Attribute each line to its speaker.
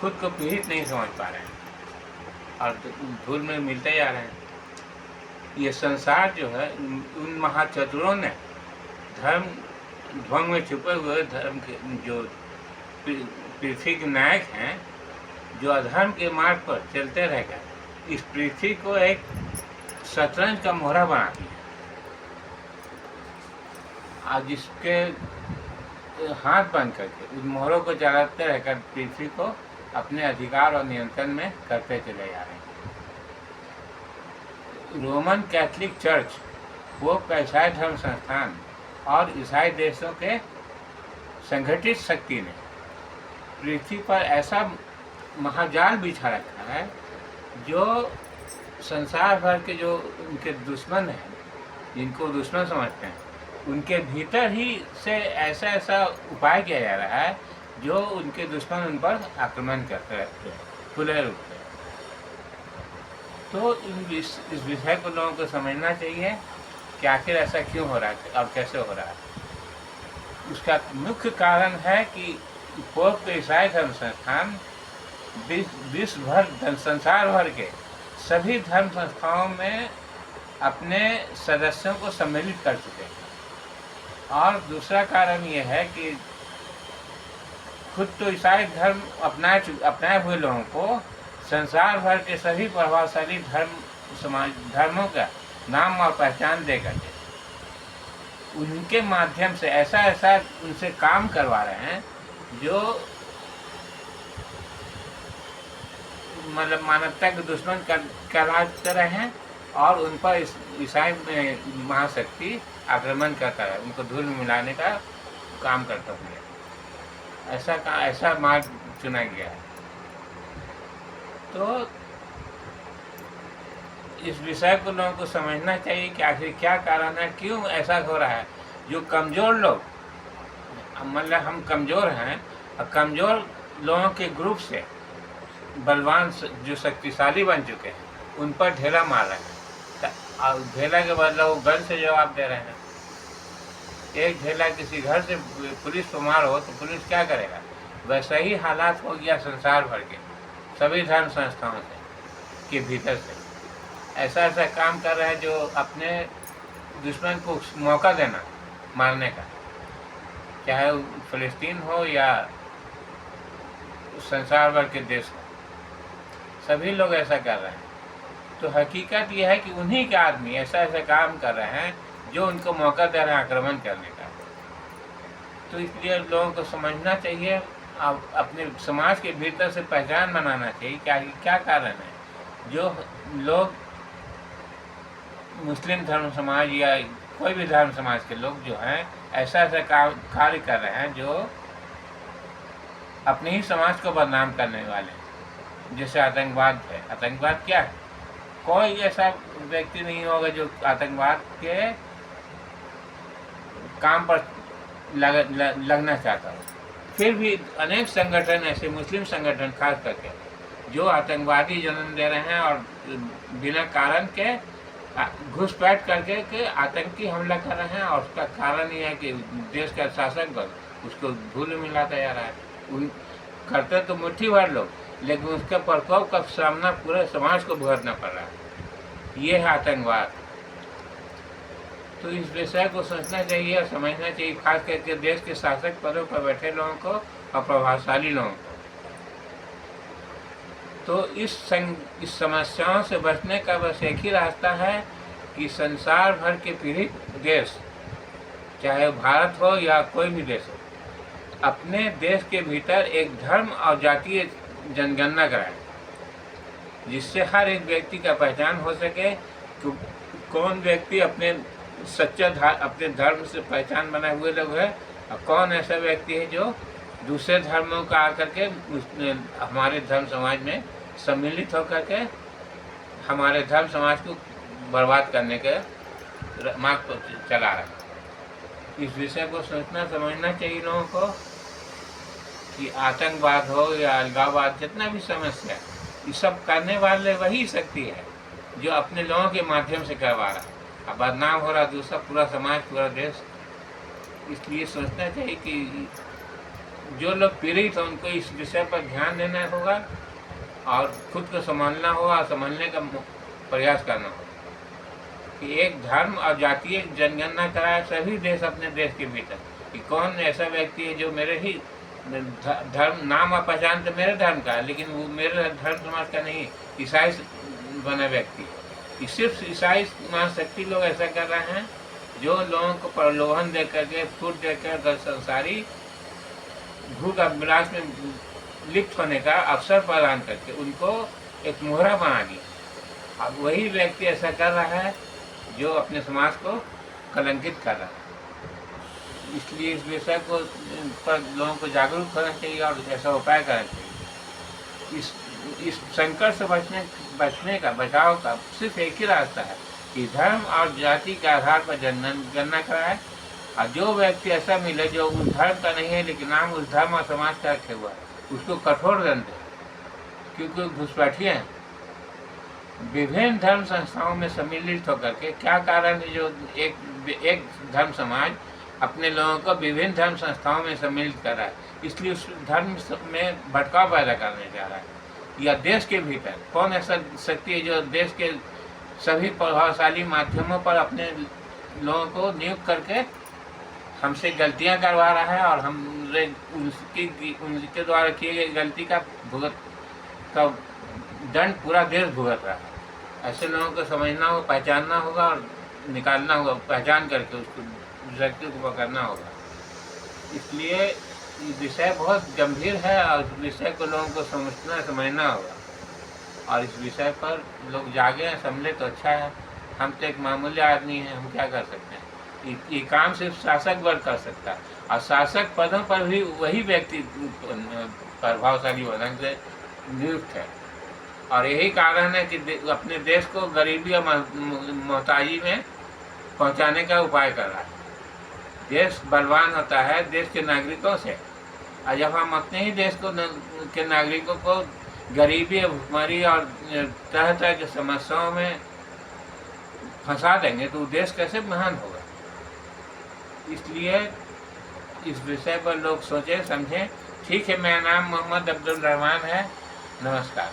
Speaker 1: खुद को पीड़ित नहीं समझ पा रहे हैं और धूल में मिलते जा रहे हैं। ये संसार जो है, उन महाचतुरों ने धर्म ध्वंग में छुपे हुए धर्म के जो पृथ्वी के नायक हैं, जो अधर्म के मार्ग पर चलते रहकर इस पृथ्वी को एक शतरंज का मोहरा बना दिया। आज जिसके हाथ बंद करके उन मोहरों को चलाते रहकर पृथ्वी को अपने अधिकार और नियंत्रण में करते चले जा रहे हैं। रोमन कैथोलिक चर्च, वो ईसाई धर्म संस्थान और ईसाई देशों के संगठित शक्ति ने पृथ्वी पर ऐसा महाजाल बिछा रखा है जो संसार भर के जो उनके दुश्मन हैं, जिनको दुश्मन समझते हैं, उनके भीतर ही से ऐसा ऐसा उपाय किया जा रहा है जो उनके दुश्मन उन पर आक्रमण करते रहते हैं खुले रूप से। तो इस विषय को लोगों को समझना चाहिए कि आखिर ऐसा क्यों हो रहा है और कैसे हो रहा है। उसका मुख्य कारण है कि पोप ईसाई धर्म संस्थान विश्व भर, संसार भर के सभी धर्म संस्थाओं में अपने सदस्यों को सम्मिलित कर चुके हैं। और दूसरा कारण ये है कि खुद तो ईसाई धर्म अपनाए हुए लोगों को संसार भर के सभी प्रभावशाली धर्मों का नाम और पहचान दे करके उनके माध्यम से ऐसा उनसे काम करवा रहे हैं जो मतलब मानवता के दुश्मन कहलाते रहे हैं और उन पर ईसाई महाशक्ति आक्रमण करता है, उनको धूल में मिलाने का काम करता है। ऐसा मार्ग चुना गया है। तो इस विषय को लोगों को समझना चाहिए कि आखिर क्या कारण है, क्यों ऐसा हो रहा है। जो कमज़ोर लोग, मतलब हम कमज़ोर हैं, और कमज़ोर लोगों के ग्रुप से बलवान जो शक्तिशाली बन चुके हैं उन पर ढेला मार रहे हैं और ढेला के बदले वो गन से जवाब दे रहे हैं। एक ढेला किसी घर से पुलिस को मार हो तो पुलिस क्या करेगा? वैसा ही हालात हो गया संसार भर के सभी धर्म संस्थाओं से के भीतर से ऐसा काम कर रहे हैं जो अपने दुश्मन को मौका देना मारने का, चाहे फिलिस्तीन हो या संसार भर के देश हो, सभी लोग ऐसा कर रहे हैं। तो हकीकत यह है कि उन्हीं के आदमी ऐसा काम कर रहे हैं जो उनको मौका दे रहे हैं आक्रमण करने का। तो इसलिए लोगों को समझना चाहिए, अपने समाज के भीतर से पहचान बनाना चाहिए क्या कारण है जो लोग मुस्लिम धर्म समाज या कोई भी धर्म समाज के लोग जो हैं ऐसा कार्य कर रहे हैं जो अपने ही समाज को बदनाम करने वाले हैं। जैसे आतंकवाद है। आतंकवाद क्या है? कोई ऐसा व्यक्ति नहीं होगा जो आतंकवाद के काम पर लगना चाहता हो। फिर भी अनेक संगठन ऐसे, मुस्लिम संगठन खास करके, जो आतंकवादी जन्म दे रहे हैं और बिना कारण के घुसपैठ करके के आतंकी हमला कर रहे हैं। और उसका कारण ये है कि देश का शासक बल उसको धूल मिलाता जा रहा है। उन करते तो मुट्ठी भर लोग, लेकिन उसके प्रकोप का सामना पूरे समाज को भुगतना पड़ रहा है। ये है आतंकवाद। तो इस विषय को सोचना चाहिए और समझना चाहिए, खास करके देश के शासक पदों पर बैठे लोगों को और प्रभावशाली लोगों को। तो इस समस्याओं से बचने का बस एक ही रास्ता है कि संसार भर के पीड़ित देश, चाहे भारत हो या कोई भी देश हो, अपने देश के भीतर एक धर्म और जातीय जनगणना कराएं, जिससे हर एक व्यक्ति का पहचान हो सके कि कौन व्यक्ति अपने अपने धर्म से पहचान बनाए हुए लोग है और कौन ऐसा व्यक्ति है जो दूसरे धर्मों का आकर के हमारे धर्म समाज में सम्मिलित होकर के हमारे धर्म समाज को बर्बाद करने के मार्ग पर चला रहा है। इस विषय को सोचना समझना चाहिए लोगों को कि आतंकवाद हो या अलगाववाद, जितना भी समस्या, ये सब करने वाले वही शक्ति है जो अपने लोगों के माध्यम से करवा रहा है। अब बदनाम हो रहा दूसरा पूरा समाज, पूरा देश। इसलिए सोचना चाहिए कि जो लोग पीड़ित हैं उनको इस विषय पर ध्यान देना होगा और खुद को संभालना होगा और संभालने का प्रयास करना होगा कि एक धर्म और जातीय जनगणना कराए सभी देश अपने देश के भीतर कि कौन ऐसा व्यक्ति है जो मेरे ही धर्म, नाम और पहचान तो मेरे धर्म का है लेकिन वो मेरे धर्म समाज का नहीं, ईसाई बना व्यक्ति है। कि सिर्फ ईसाई महाशक्ति लोग ऐसा कर रहे हैं जो लोगों को प्रलोभन दे करके, फूट देकर संसारी भूख अभिलाष में लिप्त होने का अवसर प्रदान करके उनको एक मोहरा बना दिया। अब वही व्यक्ति ऐसा कर रहा है जो अपने समाज को कलंकित कर रहा है। इसलिए इस विषय को पर लोगों को जागरूक होना चाहिए और ऐसा उपाय करना चाहिए। इस संकट से बचने का, बचाव का सिर्फ एक ही रास्ता है कि धर्म और जाति के आधार पर जनगणना कराए और जो व्यक्ति ऐसा मिले जो उस धर्म का नहीं है लेकिन नाम उस धर्म और समाज का रखे हुआ है उसको कठोर दंड दे, क्योंकि घुसपैठिए हैं। विभिन्न धर्म संस्थाओं में सम्मिलित होकर के क्या कारण है जो एक धर्म समाज अपने लोगों को विभिन्न धर्म संस्थाओं में सम्मिलित कर रहा है, इसलिए उस धर्म में भटकाव पैदा करने जा रहा है। या देश के भीतर कौन ऐसा शक्ति है जो देश के सभी प्रभावशाली माध्यमों पर अपने लोगों को नियुक्त करके हमसे गलतियां करवा रहा है और हम उनके द्वारा किए गए गलती का दंड पूरा देश भुगत रहा है। ऐसे लोगों को समझना होगा, पहचानना होगा और निकालना होगा, पहचान करके उसको व्यक्ति को पकड़ना होगा। इसलिए विषय बहुत गंभीर है और इस विषय को लोगों को समझना होगा और इस विषय पर लोग जागे समझे तो अच्छा है। हम तो एक मामूली आदमी हैं, हम क्या कर सकते हैं? ये काम सिर्फ शासक वर्ग कर सकता है और शासक पदों पर भी वही व्यक्ति प्रभावशाली ढंग से नियुक्त है और यही कारण है कि अपने देश को गरीबी और मोहताजी में पहुंचाने का उपाय कर रहा है। देश बलवान होता है देश के नागरिकों से, और जब हम अपने ही देश के नागरिकों को गरीबी, भुखमरी और तरह तरह की समस्याओं में फंसा देंगे तो देश कैसे महान होगा। इसलिए इस विषय पर लोग सोचें, समझें। ठीक है, मेरा नाम मोहम्मद अब्दुल रहमान है। नमस्कार।